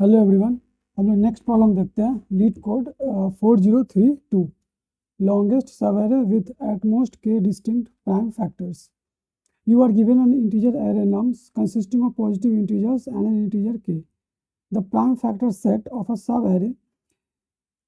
Hello everyone, हम लोग next problem देखते हैं। LeetCode 4032 longest subarray with at most के distinct prime factors. You are given an integer array nums consisting of positive integers and an integer K. The prime factor set of a subarray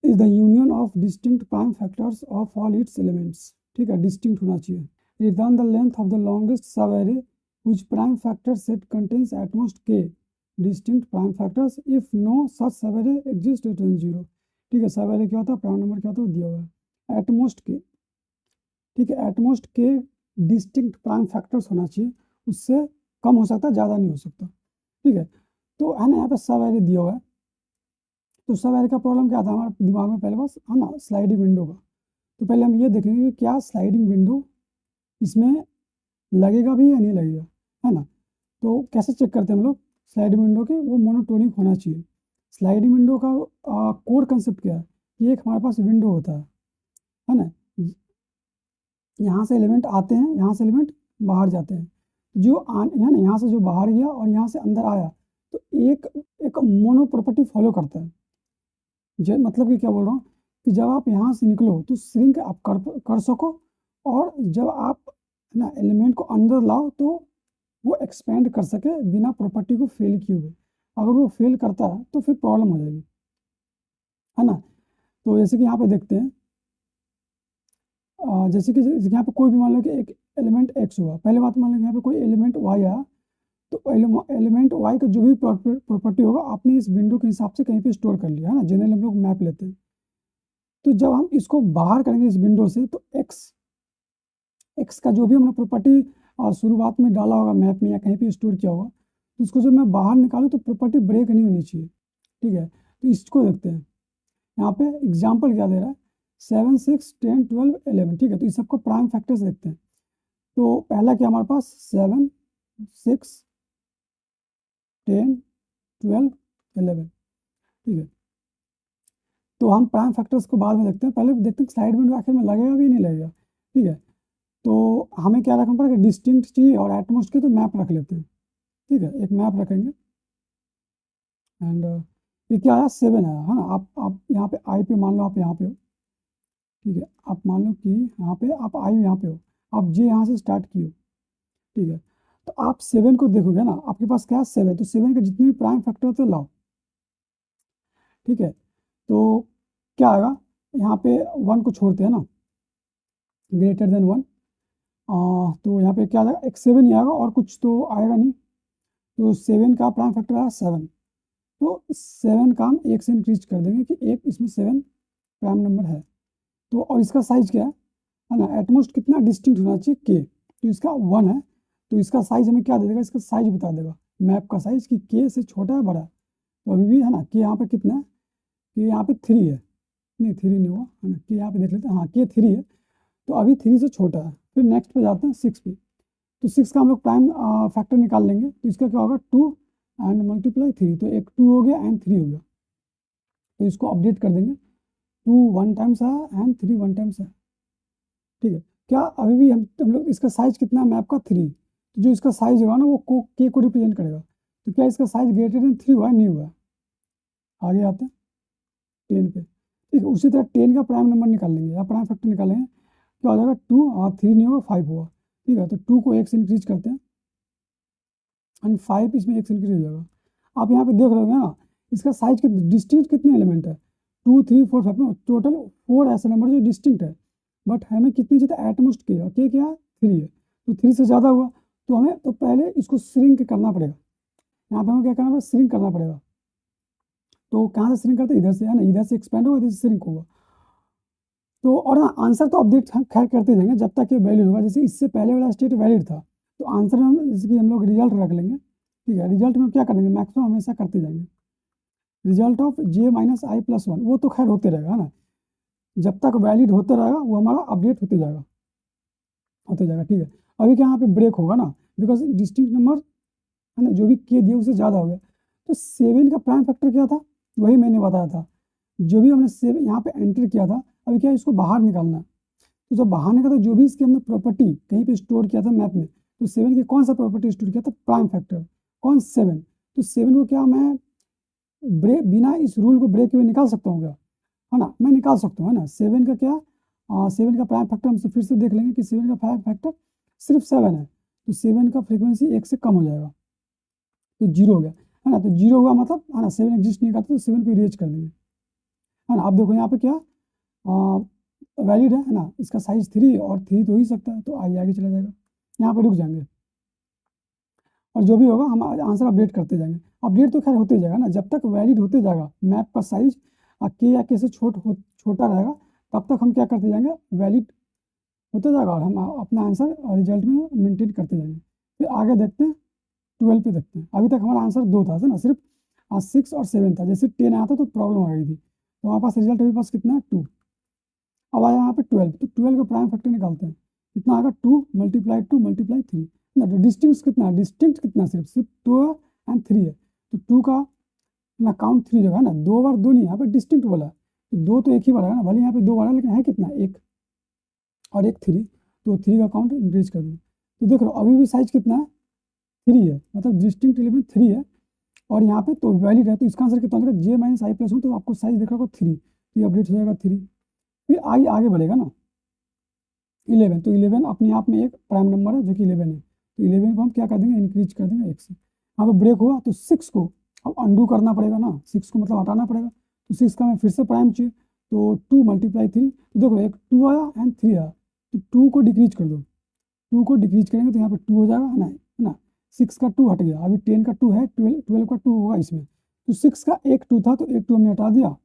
is the union of distinct prime factors of all its elements. ठीक है, distinct होना चाहिए। Return the length of the longest subarray which prime factor set contains eight most के distinct prime factors if no such subarray exist return 0। ठीक है, सब array क्या होता है, प्राइम नंबर क्या होता है, दिया हुआ है एटमोस्ट के। ठीक है, एटमोस्ट के डिस्टिंक्ट प्राइम फैक्टर्स होना चाहिए, उससे कम हो सकता है, ज़्यादा नहीं हो सकता। ठीक है, तो है ना, यहाँ पे सब एरे दिया हुआ है। तो सब एरे का प्रॉब्लम क्या था हमारे दिमाग में, पहले बस है ना स्लाइडिंग विंडो का। तो पहले हम ये देखेंगे कि क्या स्लाइडिंग विंडो इसमें लगेगा भी या नहीं लगेगा, है ना। तो कैसे चेक करते हैं हम लोग स्लाइडिंग विंडो की, वो मोनोटोनिक होना चाहिए। स्लाइडिंग विंडो का कोर कंसेप्ट क्या है कि एक हमारे पास विंडो होता है ना। यहाँ से एलिमेंट आते हैं, यहाँ से एलिमेंट बाहर जाते हैं। जो है ना, यहाँ से जो बाहर गया और यहाँ से अंदर आया, तो एक एक मोनो प्रॉपर्टी फॉलो करता है। जो मतलब कि क्या बोल रहा हूँ कि जब आप यहाँ से निकलो तो श्रिंक आप कर सको, और जब आप ना एलिमेंट को अंदर लाओ तो वो एक्सपेंड कर सके बिना प्रॉपर्टी को फेल किए हुए। अगर वो फेल करता है तो फिर प्रॉब्लम हो जाएगी, है ना। तो जैसे कि यहाँ पे देखते हैं, जैसे कि यहाँ पे कोई भी मान लो कि एक एलिमेंट एक्स हुआ, पहले बात मान लो यहाँ पे कोई एलिमेंट वाई आया, तो एलिमेंट वाई का जो भी प्रॉपर्टी होगा आपने इस विंडो के हिसाब से कहीं पे स्टोर कर लिया, है ना। जनरली हम लोग मैप लेते हैं। तो जब हम इसको बाहर करेंगे इस विंडो से, तो एक्स का जो भी हमने प्रॉपर्टी शुरुआत में डाला होगा मैप में या कहीं पे स्टोर किया होगा, तो उसको जब मैं बाहर निकालूँ तो प्रॉपर्टी ब्रेक नहीं होनी चाहिए। ठीक है, तो इसको देखते हैं। यहाँ पे एग्जाम्पल क्या दे रहा है, 7, 6, 10, 12, 11। ठीक है, तो इस सबको प्राइम फैक्टर्स देखते हैं। तो पहला क्या हमारे पास 7, 6, 10, 12, 11। ठीक है, तो हम प्राइम फैक्टर्स को बाद में देखते हैं, पहले देखते हैं स्लाइड में आखिर में लगेगा भी नहीं लगेगा। ठीक है, तो हमें क्या रखना पड़ेगा, डिस्टिंक्ट चाहिए और एटमोस्ट की, तो मैप रख लेते हैं। ठीक है, एक मैप रखेंगे। एंड ये क्या आया, 7 आया, है ना। आप यहाँ पे आई पे मान लो आप यहाँ पे हो। ठीक है, आप मान लो कि यहाँ पे आप आई यहाँ पे हो, आप जे यहाँ से स्टार्ट किए हो। ठीक है, तो आप 7 को देखोगे ना, आपके पास क्या है 7, तो 7 के जितने भी प्राइम फैक्टर होते लाओ। ठीक है, तो क्या आएगा, यहाँ पे 1 को छोड़ते हैं ना, ग्रेटर देन 1। तो यहाँ पे क्या आएगा, एक 7 ही आएगा और कुछ तो आएगा नहीं। तो 7 का प्राइम फैक्टर आया 7, तो 7 का हम 1 से इंक्रीज कर देंगे कि एक इसमें 7 प्राइम नंबर है। तो और इसका साइज क्या है ना, एटमोस्ट कितना डिस्टिंक्ट होना चाहिए के, तो इसका 1 है, तो इसका साइज हमें क्या दे देगा, इसका साइज बता देगा मैप का साइज कि के से छोटा है बड़ा है। तो अभी भी है ना के यहाँ पे कितना है, के यहाँ पे 3 है, नहीं 3 नहीं हुआ, है ना, के यहाँ पे देख लेते हैं, हाँ के 3 है, तो अभी 3 से छोटा है। फिर नेक्स्ट पे जाते हैं 6 पे, तो 6 का हम लोग प्राइम फैक्टर निकाल लेंगे, तो इसका क्या होगा 2 एंड मल्टीप्लाई 3, तो एक 2 हो गया एंड 3 हो गया। तो इसको अपडेट कर देंगे, 2 1 टाइम्स है एंड 3 1 टाइम्स है। ठीक है, क्या अभी भी हम लोग इसका साइज कितना है मैप का 3, तो जो इसका साइज होगा ना वो के को रिप्रेजेंट करेगा। तो क्या इसका साइज ग्रेटर देन 3 हुआ है, नहीं हुआ। आगे आते हैं 10 पे। ठीक है, उसी तरह 10 का प्राइम नंबर निकाल लेंगे या प्राइम फैक्टर निकालेंगे, क्या हो जाएगा 2 और 3 नहीं होगा 5 होगा। ठीक है, तो 2 को 1 से इंक्रीज करते हैं एंड 5 इसमें 1 से इंक्रीज हो जाएगा। आप यहाँ पे देख रहे हो ना, इसका साइज के डिस्टिंक्ट कितने एलिमेंट है, 2, 3, 4, 5, टोटल 4 ऐसे नंबर जो डिस्टिंक्ट है। बट हमें कितनी चाहिए, एटमोस्ट के, और के क्या है 3 है, तो 3 से ज़्यादा हुआ, तो हमें तो पहले इसको श्रिंक करना पड़ेगा। यहाँ पे हमें क्या करना पड़ेगा, श्रिंक करना पड़ेगा। तो कहाँ से श्रिंक करते हैं, इधर से, है ना, इधर से एक्सपेंड होगा, इधर से श्रिंक होगा। तो और ना आंसर तो अपडेट खैर करते जाएंगे जब तक ये वैलिड होगा। जैसे इससे पहले वाला स्टेट वैलिड था, तो आंसर में जैसे कि हम लोग रिजल्ट रख लेंगे। ठीक है, रिजल्ट में क्या करेंगे, मैक्सिमम हमेशा करते जाएंगे। Result of J minus I plus 1, वो तो खैर होते रहेगा ना, जब तक वैलिड होते रहेगा वो हमारा अपडेट होते जाएगा, होते जाएगा। ठीक है, अभी क्या यहाँ पे ब्रेक होगा ना, बिकॉज डिस्टिंक्ट नंबर है ना, जो भी के दिया उससे ज़्यादा हो गया। तो 7 का प्राइम फैक्टर क्या था, वही मैंने बताया था, जो भी हमने 7 यहाँ पे एंटर किया था, अभी क्या इसको बाहर निकालना है। तो जब बाहर निकाला, जो भी इसकी हमने प्रॉपर्टी कहीं पे स्टोर किया था मैप में, तो 7 की कौन सा प्रॉपर्टी स्टोर किया था, प्राइम फैक्टर, कौन 7। तो 7 को क्या मैं ब्रेक बिना इस रूल को ब्रेक हुए निकाल सकता हूँ क्या, है ना, मैं निकाल सकता हूँ, है ना। 7 का क्या, 7 का प्राइम फैक्टर हम फिर से देख लेंगे कि 7 का प्राइम फैक्टर सिर्फ 7 है, तो 7 का फ्रीक्वेंसी 1 से कम हो जाएगा, तो 0 हो गया, है ना। तो 0 हुआ मतलब, है ना, 7 एग्जिस्ट नहीं करता, तो 7 को इरेज कर देंगे, है ना। आप देखो यहाँ पे क्या वैलिड है ना, इसका साइज 3 और 3 तो हो ही सकता है, तो आगे चला जाएगा, यहाँ पे रुक जाएंगे, और जो भी होगा हम आंसर अपडेट करते जाएंगे। अपडेट तो खैर होते जाएगा ना, जब तक वैलिड होते जाएगा मैप का साइज के या के से छोटा रहेगा, तब तक हम क्या करते जाएंगे, वैलिड होते जाएगा, और हम अपना आंसर रिजल्ट में मेंटेन करते जाएंगे। फिर आगे देखते हैं, 12 पे देखते हैं। अभी तक हमारा आंसर 2 था ना, सिर्फ 6 और 7 था, जैसे 10 आया था तो प्रॉब्लम आ गई थी, तो हमारे पास रिजल्ट अभी पास कितना है 2। अब आया यहाँ पे 12, तो 12 का प्राइम फैक्टर निकालते हैं, कितना आएगा 2 × 2 × 3 ना, तो डिस्टिंक्ट कितना है, डिस्टिंक्ट कितना, सिर्फ 2 एंड 3 है, तो 2 का ना काउंट 3 जगह है ना, 2 बार 2 नहीं, यहाँ पे डिस्टिंक्ट बोला है, तो 2 तो एक ही बार है ना, भले यहाँ पे 2 बार है, लेकिन है कितना, 1 और 1 3, तो 3 का काउंट इंक्रीज कर दें, तो देख लो अभी भी साइज कितना है 3 है, मतलब डिस्टिंक्ट एलिमेंट 3 है, और यहाँ पे तो वैलिड है, तो इसका आंसर कितना हो जाएगा, J - I + 1, तो आपको साइज देख रहा होगा 3, तो ये अपडेट हो जाएगा 3। फिर I आगे बढ़ेगा ना, 11, तो 11 अपने आप में एक प्राइम नंबर है जो कि 11 है, तो 11 को हम क्या कर देंगे, इंक्रीज कर देंगे 1 से। यहाँ पे ब्रेक हुआ तो 6 को अब अंडू करना पड़ेगा ना, 6 को मतलब हटाना पड़ेगा, तो 6 का मैं फिर से प्राइम चाहिए, तो 2 × 3, तो देखो एक 2 आया एंड 3 आया, तो 2 को डिक्रीज कर दो, 2 को डिक्रीज करेंगे तो यहाँ पे 2 हो जाएगा, है ना। 6 का 2 हट गया, अभी 10 का 2 है, 12 का 2 होगा इसमें, तो 6 का एक 2 था, तो एक 2 हमने हटा दिया,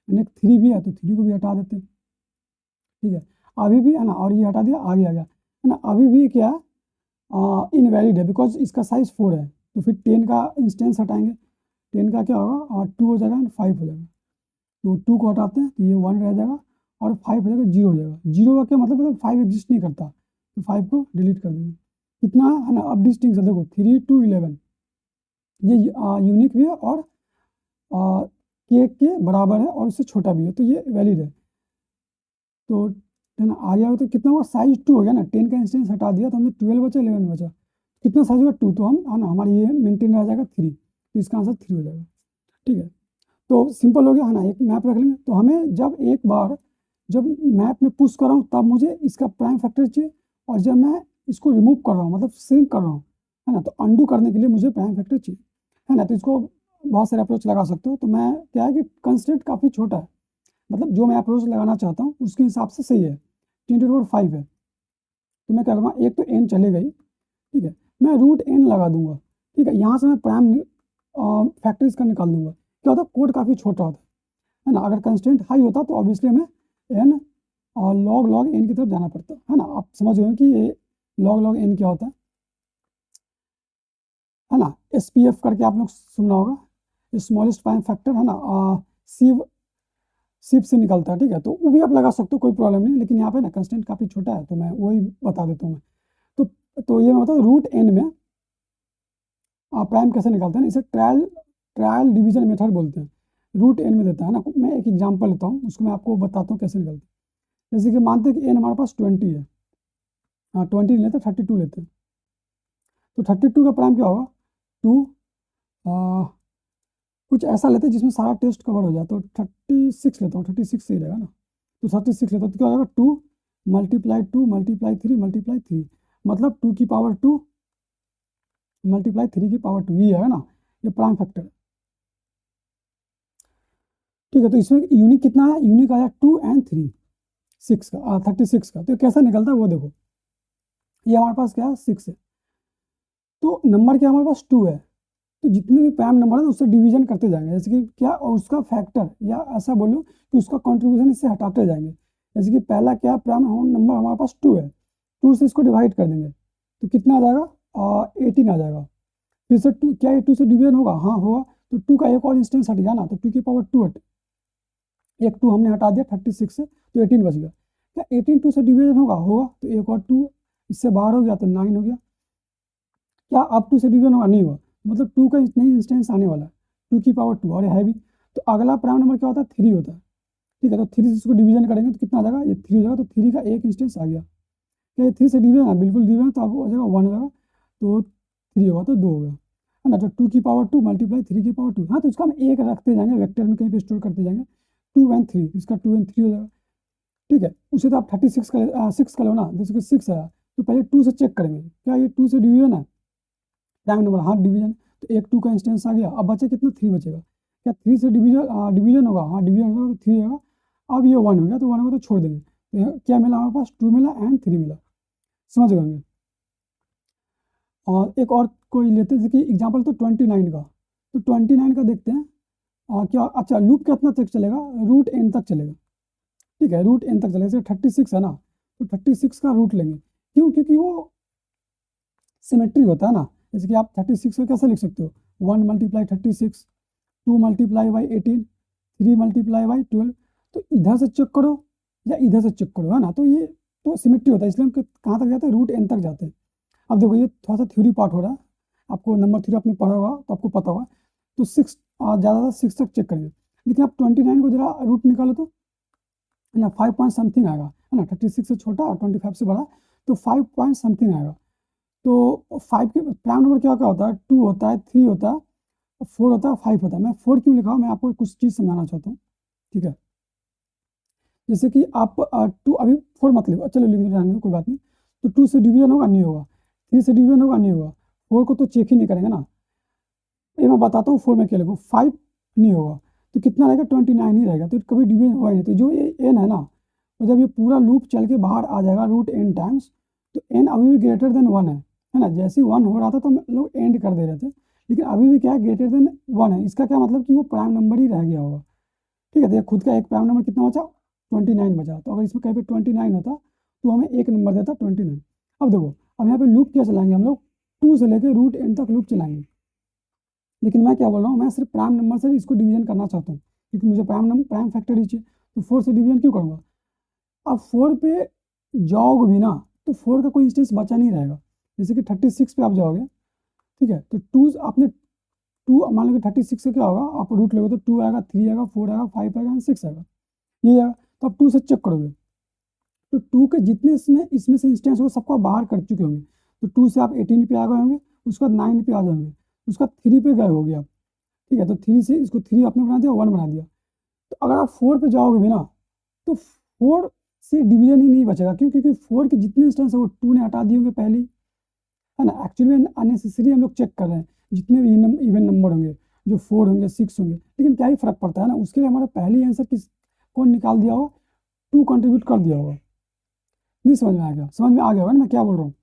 एक 3 भी है, तो 3 को भी हटा देते हैं, ठीक है। अभी भी है ना, और ये हटा दिया, आगे आ गया, है ना। अभी भी क्या इनवैलिड है, बिकॉज इसका साइज 4 है, तो फिर 10 का इंस्टेंस हटाएंगे, 10 का क्या होगा, और 2 हो जाएगा एंड 5 हो जाएगा, तो 2 को हटाते हैं तो ये 1 रह जाएगा, और 5 हो जाएगा, 0 हो जाएगा। 0 का क्या मतलब 5 एग्जिस्ट नहीं करता, तो 5 को डिलीट कर देंगे। कितना है ना, अब डिस्टिंक्शन देखो 3 to 11, ये यूनिक भी है, और के बराबर है, और उससे छोटा भी है, तो ये वैलिड है, तो है ना। आ गया, तो कितना हुआ, साइज 2 हो गया ना, 10 का इंस्टेंस हटा दिया तो हमने 12 बचा, 11 बचा, कितना साइज हुआ 2, तो हम है ना, हमारी ये मेंटेन रह जाएगा 3, तो इसका आंसर 3 हो जाएगा, ठीक है। तो सिंपल हो गया, है ना। एक मैप रख लेंगे, तो हमें जब एक बार जब मैप में पुश कर रहा हूँ तब मुझे इसका प्राइम फैक्टर चाहिए, और जब मैं इसको रिमूव कर रहा हूँ, मतलब सिंक कर रहा हूँ, है ना, तो अंडू करने के लिए मुझे प्राइम फैक्टर चाहिए, है ना। तो इसको बहुत सारे अप्रोच लगा सकते हो, तो मैं क्या है कि कंस्ट्रेंट काफ़ी छोटा है, मतलब जो मैं अप्रोच लगाना चाहता हूँ उसके हिसाब से सही है, 10⁵ है, तो मैं क्या करूँगा, एक तो n चले गई, ठीक है, मैं √n लगा दूंगा, ठीक है। यहाँ से मैं प्राइम फैक्टर इसका निकाल दूंगा, क्या होता है, कोड काफ़ी छोटा होता है ना। अगर कंस्टेंट हाई होता तो ऑब्वियसली हमें n और log n की तरफ जाना पड़ता है ना। आप समझ गए कि ये log n क्या होता है ना। SPF करके आप लोग सुनना होगा, स्मॉलेस्ट प्राइम फैक्टर, है ना, सिप से निकलता है, ठीक है, तो वो भी आप लगा सकते हो, कोई प्रॉब्लम नहीं, लेकिन यहाँ पे ना कंस्टेंट काफ़ी छोटा है, तो मैं वही बता देता हूँ मैं, तो ये मैं बताऊँ, √n में प्राइम कैसे निकालते हैं ना, इसे ट्रायल डिवीजन मेथड बोलते हैं, √n में देता है ना। मैं एक एग्जांपल लेता हूँ, उसको मैं आपको बताता हूँ कैसे निकलते हैं। जैसे कि मानते हैं कि n हमारे पास 20 है, हाँ 20 नहीं लेते, 32 लेते हैं, तो 32 का प्राइम क्या होगा, 2 कुछ ऐसा लेते हैं जिसमें सारा टेस्ट कवर हो जाए, तो 36 लेता हूँ, 36 सही रहेगा ना, तो 36 लेता हूँ, तो क्या होगा, 2 × 2 × 3 × 3, मतलब 2 की पावर 2 × 3 की पावर 2, ये है ना, ये प्राइम फैक्टर है, ठीक है। तो इसमें यूनिक कितना है, यूनिक आया 2 और 3, 6 का 36 का, तो कैसा निकलता है वो देखो, ये हमारे पास क्या है 6 है, तो नंबर क्या हमारे पास 2 है, तो जितने भी प्राइम नंबर है उससे डिवीजन करते जाएंगे, जैसे कि क्या, और उसका फैक्टर, या ऐसा बोलो कि उसका कंट्रीब्यूशन इससे हटाते जाएंगे, जैसे कि पहला क्या प्राइम नंबर हमारे पास 2 है, 2 से इसको डिवाइड कर देंगे, तो कितना आ जाएगा, 18 आ जाएगा, फिर से 2, क्या ये 2 से डिवीजन होगा, हाँ होगा, तो 2 का एक और इंस्टेंस हट गया ना, तो 2 की पावर 2 एक 2 हमने हटा दिया 36 से, तो 18 बच गया, क्या 18 2 से डिवीजन होगा, तो एक और 2 इससे बाहर हो गया, तो 9 हो गया, क्या अब 2 से डिवीजन होगा, नहीं हुआ, मतलब 2 का नहीं इंस्टेंस आने वाला है, 2 की पावर 2, और है भी, तो अगला प्राइम नंबर क्या होता है, 3 होता है, ठीक है, तो 3 से इसको डिवीजन करेंगे तो कितना आ जाएगा, ये 3 हो जाएगा, तो 3 का एक इंस्टेंस आ गया, क्या ये 3 से डिवीजन है, बिल्कुल डिवीजन, तो अब हो जाएगा 1 हो जाएगा, तो 3 होगा तो 2 हो गया, है ना, तो 2 की पावर 2 मल्टीप्लाई 3 की पावर 2, हाँ तो इसका हम एक रखते जाएंगे, वेक्टर में कहीं पे स्टोर करते जाएंगे, 2 एंड 3, इसका 2 एंड 3 हो जाएगा, ठीक है। उसे तो आप 36 का 6 का लो ना, जैसे कि 6 है तो पहले 2 से चेक करेंगे, क्या ये 2 से डिवीजन है, प्राइम नंबर, हाँ डिवीजन, तो एक 2 का इंस्टेंस आ गया, अब बचे कितना, 3 बचेगा, क्या 3 से डिवीजन डिवीजन होगा, हाँ डिवीजन होगा तो 3 होगा, अब ये 1 हो गया, तो 1 होगा तो छोड़ देंगे, तो क्या मिला हमारे पास, 2 मिला एंड 3 मिला, समझ गए। और एक और कोई लेते हैं, जैसे कि एग्जाम्पल तो 29 का, तो 29 का देखते हैं, क्या, अच्छा लूप कितना तक चलेगा, रूट एन तक चलेगा, ठीक है, रूट एन तक चलेगा, जैसे 36 है ना, तो 36 का रूट लेंगे, क्यों, क्योंकि वो सिमेट्री होता है ना, जैसे कि आप 36 को कैसे लिख सकते हो, 1 multiply 36, 2 multiply by 18, 3 multiply by 12, तो इधर से चेक करो या इधर से चेक करो, है ना, तो ये तो सिमेट्री होता है, इसलिए हम कहाँ तक जाते हैं, रूट एन तक जाते हैं। अब देखो ये थोड़ा सा थ्योरी पार्ट हो रहा है, आपको नंबर थ्योरी आपने पढ़ा होगा तो आपको पता होगा, तो 6 ज़्यादातर 6 तक चेक करेंगे, लेकिन आप 29 को जरा रूट निकालो तो, है ना, 5 पॉइंट समथिंग आएगा, है ना, 36 से छोटा और 25 से बड़ा, तो 5 पॉइंट समथिंग आएगा, तो 5 के प्राइम नंबर क्या क्या होता है, 2 होता है, 3 होता है, 4 होता है, 5 होता है, मैं 4 क्यों लिखा हूँ, मैं आपको कुछ चीज़ समझाना चाहता हूँ, ठीक है, जैसे कि आप 2 अभी 4 मत लिखो, चलो लिख रहने दो कोई बात नहीं, तो 2 से डिवीजन होगा नहीं होगा, 3 से डिवीजन होगा नहीं होगा, 4 को तो चेक ही नहीं करेंगे ना, ये मैं बताता हूँ 4 में क्या लिखो, 5 नहीं होगा, तो कितना रहेगा, 29 ही रहेगा, तो कभी डिवीजन होगा ही नहीं, तो जो ये एन है ना, तो जब ये पूरा लूप चल के बाहर आ जाएगा रूट एन टाइम्स, तो एन अभी भी ग्रेटर देन 1 है ना, जैसे ही 1 हो रहा था तो हम लोग एंड कर दे रहे थे, लेकिन अभी भी क्या है, ग्रेटर देन 1 है, इसका क्या मतलब कि वो प्राइम नंबर ही रह गया होगा, ठीक है, तो ये खुद का एक प्राइम नंबर कितना बचा, 29 बचा, तो अगर इसमें कहीं पे 29 होता तो हमें एक नंबर देता 29। अब देखो, अब यहाँ पे लूप क्या चलाएंगे हम लोग, 2 से लेकर रूट एन तक लूप चलाएंगे, लेकिन मैं क्या बोल रहा हूँ, मैं सिर्फ प्राइम नंबर से इसको डिवीजन करना चाहता हूँ, क्योंकि मुझे प्राइम फैक्टर ही चाहिए, तो 4 से डिवीजन क्यों करूँगा, अब 4 पे जाओगे भी ना, तो 4 का कोई इंस्टेंस बचा नहीं रहेगा, जैसे कि 36 पे आप जाओगे, ठीक है, तो 2 आपने 2 मान लो कि 36 से क्या होगा, आप रूट लोगे तो 2 आएगा, 3 आएगा, 4 आएगा, 5 आएगा, 6 आएगा, ये आएगा, तो आप 2 से चेक करोगे, तो 2 के जितने इसमें से इंस्टेंस होंगे सबको आप बाहर कर चुके होंगे, तो 2 से आप 18 पे आ गए होंगे, उसके बाद 9 पे आ जाओगे, उसका 3 पे गए होगे आप, ठीक है, तो 3 से इसको 3 आपने बना दिया, 1 बना दिया, तो अगर आप 4 पे जाओगे भी ना, तो 4 से डिवीजन ही नहीं बचेगा, क्यों, क्योंकि 4 के जितने इंस्टेंस है वो 2 ने हटा दिए होंगे पहले ही, है ना, एक्चुअली में अननेसेसरी हम लोग चेक कर रहे हैं, जितने भी इवन नंबर होंगे, जो 4 होंगे, 6 होंगे, लेकिन क्या ही फर्क पड़ता है ना, उसके लिए हमारा पहले आंसर कौन निकाल दिया होगा, 2 कंट्रीब्यूट कर दिया होगा, नहीं समझ में आ गया, समझ में आ गया होगा ना मैं क्या बोल रहा हूँ,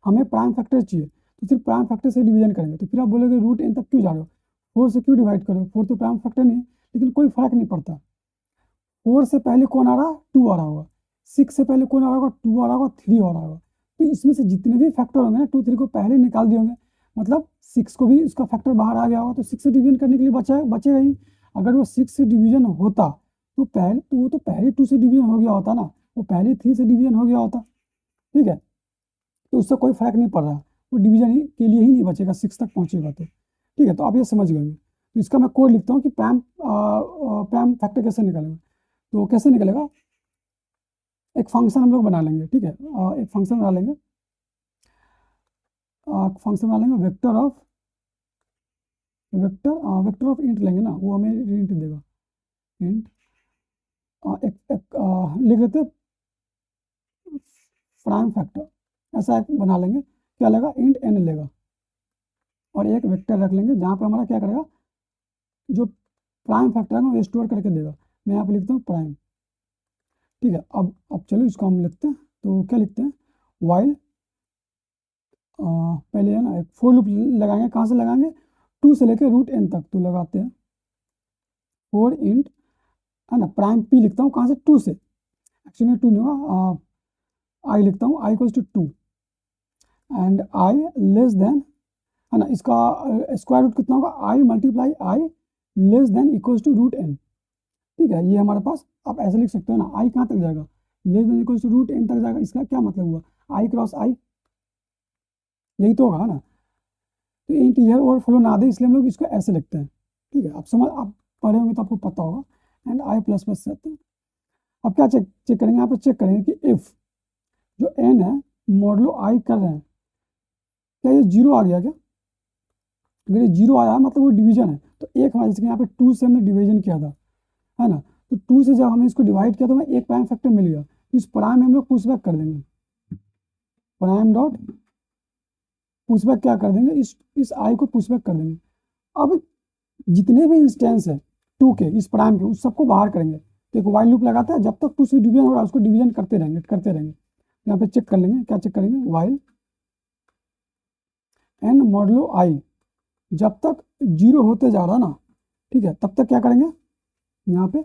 हमें प्राइम फैक्टर चाहिए, तो सिर्फ प्राइम फैक्टर से डिवीजन करेंगे, तो फिर आप बोलोगे रूट एन तक क्यों जा रहे हो, 4 से क्यों डिवाइड करो, 4 तो प्राइम फैक्टर नहीं है, लेकिन कोई फर्क नहीं पड़ता, 4 से पहले कौन आ रहा, 2 आ रहा होगा, 6 से पहले कौन आ रहा होगा, 2 आ रहा होगा, 3 आ रहा होगा, तो इसमें से जितने भी फैक्टर होंगे ना, 2 3 को पहले निकाल दिए होंगे, मतलब 6 को भी उसका फैक्टर बाहर आ गया होगा, तो 6 से डिवीजन करने के लिए बचेगा ही, अगर वो 6 से डिवीजन होता तो वो तो पहले 2 से डिवीजन हो गया होता ना, वो पहले 3 से डिवीजन हो गया होता, ठीक है, तो उससे कोई फर्क नहीं पड़ रहा, वो डिवीजन ही के लिए ही नहीं बचेगा, 6 तक पहुंचेगा तो, ठीक है, तो आप ये समझ गए, तो इसका मैं कोड लिखता हूँ कि प्राइम फैक्टर कैसे निकालेंगे, तो कैसे निकलेगा, एक फंक्शन हम लोग बना लेंगे, ठीक है, एक फंक्शन बना लेंगे, वेक्टर ऑफ इंट लेंगे ना, वो हमें इंट देगा, इंट लिख लेते हैं प्राइम फैक्टर, ऐसा एक बना लेंगे, क्या लेगा, इंट एन लेगा, और एक वेक्टर रख लेंगे जहाँ पे हमारा क्या करेगा, जो प्राइम फैक्टर है ना वो स्टोर करके देगा, मैं यहाँ पे लिखता हूँ प्राइम, ठीक है, अब चलो इसको हम लिखते हैं, तो क्या लिखते हैं, वाइल, पहले है ना एक फोर लूप लगाएंगे, कहाँ से लगाएंगे, 2 से लेकर रूट एन तक, तो लगाते हैं फोर इंट, है ना, प्राइम पी लिखता हूँ कहाँ से, 2 से, एक्चुअली 2 नहीं होगा, आई लिखता हूँ, I equals to 2, and I less than, है ना, इसका स्क्वायर रूट कितना होगा, I multiply I less than equals to root N, ठीक है, ये हमारे पास, आप ऐसे लिख सकते हो ना, आई कहाँ तक जाएगा, less than equals to root N तक जाएगा, इसका क्या मतलब हुआ, आई क्रॉस आई, यही तो होगा ना, तो इंटीजर ओवरफ्लो ना दे, इसलिए हम लोग इसको ऐसे लिखते हैं, ठीक है, आप पढ़े होंगे तो आपको पता होगा, एंड आई प्लस प्लस से, अब क्या चेक करेंगे, यहाँ पे चेक करेंगे कि इफ जो एन है मॉडलो आई कर रहे हैं, क्या ये जीरो आ गया क्या, अगर ये 0 आया मतलब वो डिवीजन है, तो एक हमारे जैसे यहाँ पे 2 से हमने डिवीजन किया था, है ना, तो 2 से जब हमने इसको डिवाइड किया तो हमें एक प्राइम फैक्टर मिल गया, तो इस प्राइम में हम लोग पुशबैक कर देंगे, प्राइम डॉट पुशबैक क्या कर देंगे, इस आई को पुशबैक कर देंगे। अब जितने भी इंस्टेंस है 2 के इस प्राइम के, उस सबको बाहर करेंगे, तो एक वाइल लूप लगाते हैं, जब तक 2 से डिवीजन हो रहा है उसको डिवीजन करते रहेंगे करते रहेंगे। यहाँ पे चेक कर लेंगे, क्या चेक करेंगे, वाइल एन मॉडलो आई, जब तक 0 होते जा रहा ना, ठीक है, तब तक क्या करेंगे, यहाँ पे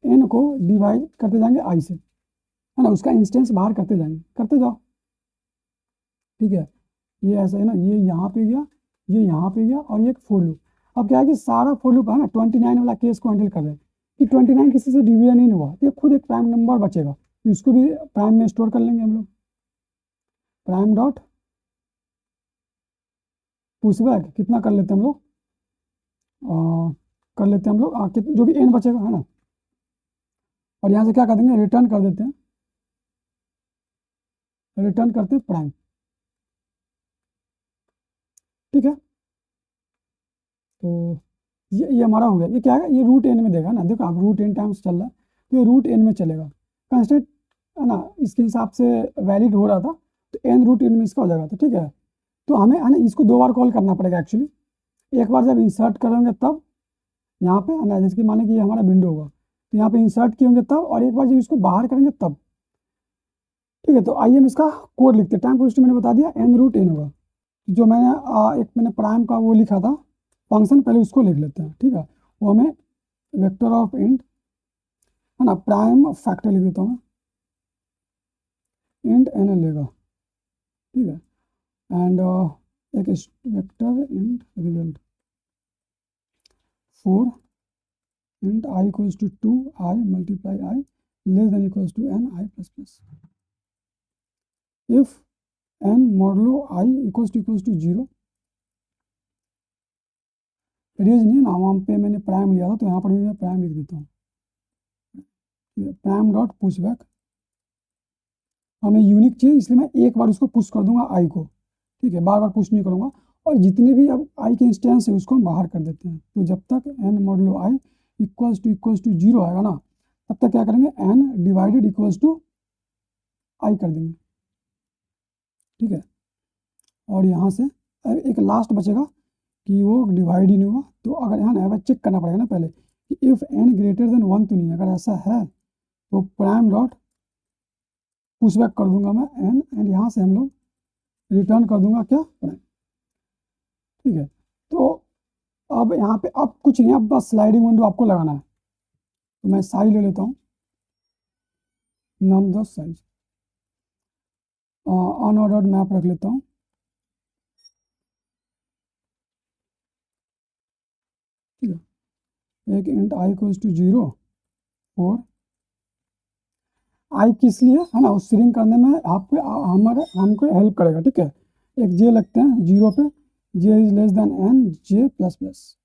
एन को डिवाइड करते जाएंगे आई से, है ना, उसका इंस्टेंस बाहर करते जाएंगे, करते जाओ, ठीक है। ये ऐसा है ना, ये यहाँ पे गया, ये यहाँ पे गया, और ये एक फोर लूप। अब क्या है कि सारा फोर लूप है ना 29 वाला केस को हैंडल कर रहे हैं कि 29 किसी से डिवीजन नहीं हुआ, ये खुद एक प्राइम नंबर बचेगा, तो इसको भी प्राइम में स्टोर कर लेंगे हम लोग, प्राइम डॉट पुशबैक कितना कर लेते हैं हम लोग, कर लेते हैं हम लोग जो भी एन बचेगा, है ना, और यहाँ से क्या कर देंगे, रिटर्न कर देते हैं, रिटर्न करते हैं प्राइम, ठीक है। तो ये हमारा हो गया, ये क्या है, ये रूट एन में देगा ना, देखो आप रूट एन टाइम्स चल रहा है, तो ये रूट एन में चलेगा, कंस्टेंट है ना, इसके हिसाब से वैलिड हो रहा था, तो एन रूट एन में इसका हो जाएगा, तो ठीक है। तो हमें है ना इसको 2 बार कॉल करना पड़ेगा एक्चुअली, एक बार जब इंसर्ट करेंगे तब यहाँ पे, है ना, जैसे कि माने कि ये हमारा विंडो होगा, तो यहाँ पे इंसर्ट किए होंगे तब, और एक बार जब इसको बाहर करेंगे तब, ठीक है। तो आइए हम इसका कोड लिखते हैं, टाइम पोस्ट मैंने बता दिया एन रूट एन होगा, जो मैंने एक मैंने प्राइम का वो लिखा था फंक्शन, पहले उसको लिख लेते हैं, ठीक है। वो हमें वेक्टर ऑफ इंट, है ना, प्राइम फैक्टर लिख देता हूँ मैं, इंट एन लेगा, ठीक है, एंड एक vector int result 4 int I equals to 2 I multiply I less than equals to N I plus plus, if N modulo I equals to 0, रेज नहीं है ना, वहाँ पे मैंने प्राइम लिया था, तो यहाँ पर भी मैं प्राइम लिख देता हूँ, प्राइम डॉट पुशबैक, हमें यूनिक चाहिए इसलिए मैं एक बार उसको पुश कर दूंगा आई को, ठीक है, बार बार पुश नहीं करूंगा, और जितने भी अब आई के इंस्टेंस है उसको हम बाहर कर देते हैं, तो जब तक N modulo I equals to 0 आएगा ना, तब तक क्या करेंगे, N divided equals to I कर देंगे, ठीक है। और यहाँ से एक लास्ट बचेगा कि वो डिवाइड ही नहीं हुआ, तो अगर यहाँ ना चेक करना पड़ेगा ना पहले कि इफ़ एन ग्रेटर देन 1 तो नहीं, अगर ऐसा है तो प्राइम डॉट पुशबैक कर दूंगा मैं एन, एंड यहाँ से हम लोग रिटर्न कर दूंगा क्या, प्राइम, ठीक है। तो अब यहाँ पे अब कुछ नहीं, अब बस स्लाइडिंग विंडो आपको लगाना है, तो मैं साइज ले लेता हूँ, नम 10 साइज, अनऑर्डर्ड मैप रख लेता हूँ, ठीक है, एक इंट आई इक्वल्स टू 0 4, आई किस लिए, है ना, उस श्रिंक करने में आपको हमारे हमको हेल्प करेगा, ठीक है। एक जे लगते हैं 0 पे, J is less than N J plus plus,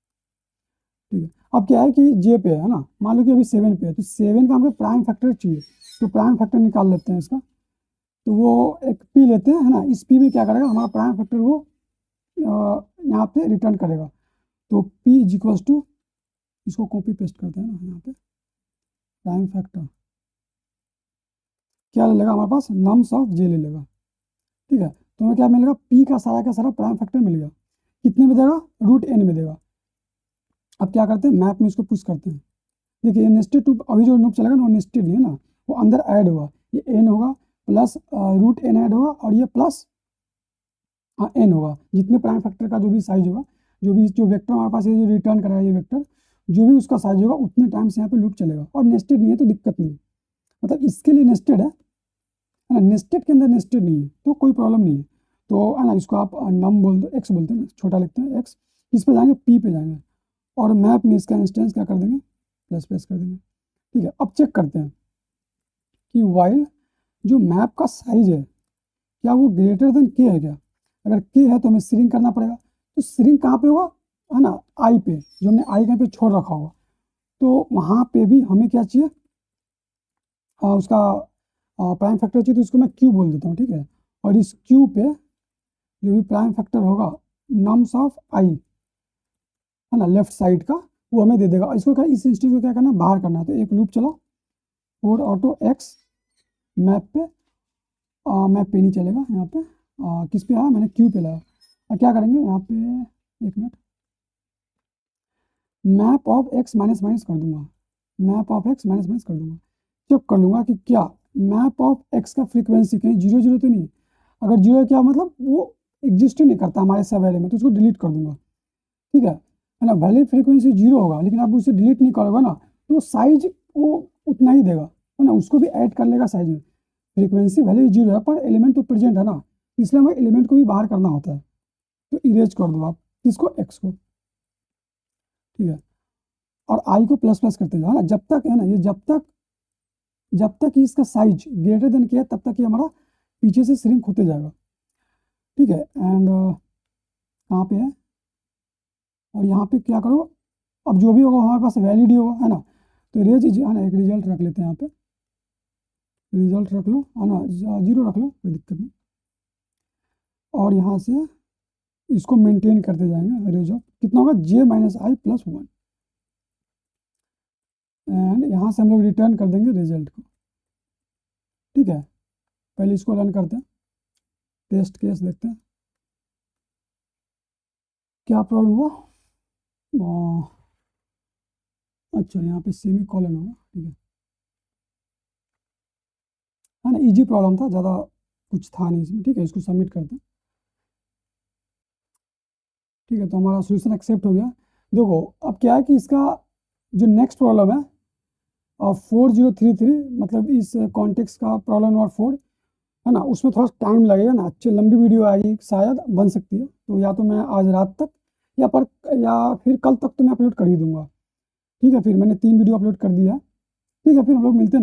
ठीक है। अब क्या है कि जे पे है ना, मान लो कि अभी 7 पे है, तो 7 का हमको प्राइम फैक्टर चाहिए, तो प्राइम फैक्टर निकाल लेते हैं इसका, तो वो एक पी लेते हैं, है ना, इस पी में क्या करेगा हमारा प्राइम फैक्टर वो यहाँ पे रिटर्न करेगा, तो पी इज इक्वल्स टू, इसको कॉपी पेस्ट करते हैं ना यहाँ पे, प्राइम फैक्टर क्या ले लेगा हमारे पास, नम्स ऑफ जे ले लेगा, ठीक है। तो हमें क्या मिलेगा, पी का सारा प्राइम फैक्टर मिल गया, कितने में देगा, रूट एन में देगा। अब क्या करते हैं, मैप में इसको पुश करते हैं, देखिए नेस्टेड टू, अभी जो लूप चलेगा ना वो नेस्टेड नहीं है ना, वो अंदर ऐड होगा, ये एन होगा प्लस रूट एन ऐड होगा, और ये प्लस एन होगा, जितने प्राइम फैक्टर का जो भी साइज होगा, जो भी जो वेक्टर हमारे पास ये जो रिटर्न करेगा ये वेक्टर, जो भी उसका साइज होगा उतने टाइम से यहाँ पे लूप चलेगा, और नेस्टेड नहीं है तो दिक्कत नहीं है, मतलब इसके लिए नेस्टेड है ना, नेस्टेड के अंदर नेस्टेड नहीं है तो कोई प्रॉब्लम नहीं है, तो है ना, इसको आप नम बोल दो, एक्स बोलते हैं ना, छोटा लिखते हैं एक्स, किस पे जाएंगे, पी पे जाएंगे, और मैप में इसका इंस्टेंस क्या कर देंगे, प्लस प्लस कर देंगे, ठीक है। अब चेक करते हैं कि वाइल जो मैप का साइज है क्या वो ग्रेटर देन के है क्या, अगर के है तो हमें श्रिंक करना पड़ेगा, तो श्रिंक कहाँ पे होगा, है ना, आई पे, जो हमने आई कहीं पे छोड़ रखा होगा, तो वहाँ पे भी हमें क्या चाहिए, उसका प्राइम फैक्टर चाहिए, तो इसको मैं क्यू बोल देता हूँ, ठीक है। और इस क्यू पे जो भी प्राइम फैक्टर होगा नम्स ऑफ आई, है ना, लेफ्ट साइड का, वो हमें दे देगा। इसको क्या, इस इंस्टेंस को क्या करना है, बाहर करना है। तो एक लूप चलाओ, फॉर ऑटो एक्स मैप पे, मैप पे नहीं चलेगा यहाँ पे, किस पे आया, मैंने क्यू पे लाया। और क्या करेंगे यहाँ पे, एक minute, map of x minus minus कर दूंगा, map of x minus minus कर दूंगा। चेक कर लूंगा कि क्या मैप ऑफ एक्स का फ्रीक्वेंसी कहीं जीरो जीरो तो नहीं। अगर जीरो है, क्या मतलब वो एग्जिस्ट ही नहीं करता हमारे सब वैल्यू में, तो उसको डिलीट कर दूंगा। ठीक है ना, भले फ्रीक्वेंसी जीरो होगा, लेकिन आप उसे डिलीट नहीं करोगे ना, तो साइज वो उतना ही देगा, है ना, उसको भी ऐड कर लेगा साइज में। फ्रीक्वेंसी भले ही जीरो है, पर एलिमेंट तो प्रेजेंट है ना, इसलिए हमें एलिमेंट को भी बाहर करना होता है। तो इरेज कर दो आप किसको, एक्स को। ठीक है, और आई को प्लस प्लस करते जाओ, है ना, जब तक, है ना, ये जब तक इसका साइज ग्रेटर देन क्या है, तब तक ये हमारा पीछे से श्रिंक होते जाएगा। ठीक है, एंड कहाँ पे है, और यहाँ पे क्या करो, अब जो भी होगा हमारे पास वैलिड ही होगा, है ना। तो रेज, है ना, एक रिजल्ट रख लेते हैं यहाँ पे, रिजल्ट रख लो, है ना, जीरो रख लो, कोई दिक्कत नहीं। और यहाँ से इसको मेंटेन करते जाएंगे, रेज ऑफ कितना होगा, J minus I plus one, and यहाँ से हम लोग रिटर्न कर देंगे रिजल्ट को। ठीक है, पहले इसको रन करते हैं, टेस्ट केस देखते हैं क्या प्रॉब्लम हुआ। अच्छा, यहाँ पे सेमी कॉलन होगा, ठीक है ना, इजी प्रॉब्लम था, ज़्यादा कुछ था नहीं इसमें। ठीक है, इसको सबमिट करते हैं। ठीक है, तो हमारा सोल्यूशन एक्सेप्ट हो गया। देखो अब क्या है कि इसका जो नेक्स्ट प्रॉब्लम है, 4033, मतलब इस कॉन्टेक्स्ट का प्रॉब्लम नंबर 4, है ना, उसमें थोड़ा टाइम लगेगा ना, अच्छी लंबी वीडियो आएगी, शायद बन सकती है। तो या तो मैं आज रात तक, या पर या फिर कल तक तो मैं अपलोड कर ही दूंगा। ठीक है, फिर मैंने 3 वीडियो अपलोड कर दिया है। ठीक है, फिर हम लोग मिलते हैं।